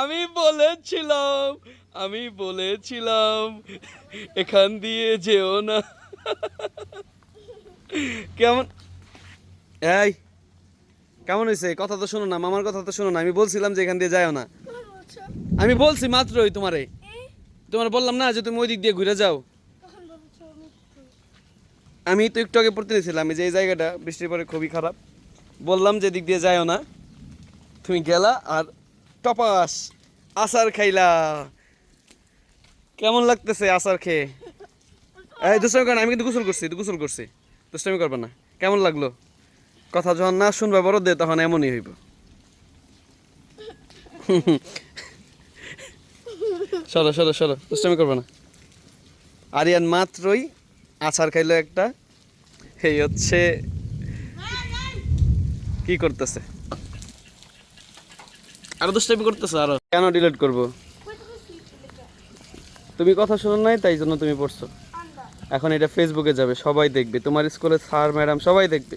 আমি বলেছিলাম, আমি বলেছিলাম এখান দিয়ে যেও না। কেমন? এই কেমন হয়েছে? কথা তো শোনো না, মামার কথা তো শোনো না। আমি বলছিলাম যে এখান দিয়ে যাও না। আমি বলছি মাত্রই তোমারে, তোমার বললাম না যে তুমি ওই দিক দিয়ে ঘুরে যাও। আমি তো একটু আগে পড়তে নিয়েছিলাম যে এই জায়গাটা বৃষ্টির পরে খুবই খারাপ, বললাম যে দিক দিয়ে যাও না, তুমি গেলা আর টপাস আচার খাইলা। কেমন লাগতেছে আচার খেয়ে? এই দুষ্টামি কর না, আমি কিন্তু গোসল করছি, দুষ্টামি করবে না। কেমন লাগলো? কথা যখন না শুনবে বড় দে তখন এমনই হইব। সরো সরো সরো, দুষ্টামি করবে না। আরিয়ান মাত্রই আচার খাইলো একটা, এই হচ্ছে কি করতেছে, আরো দুষ্টামি করতেছে। আরো কেন ডিলিট করব? তুমি কথা শোনো নাই তাই জন্য তুমি পড়ছো। এখন এটা ফেসবুকে যাবে, সবাই দেখবে, তোমার স্কুলের স্যার ম্যাডাম সবাই দেখবে।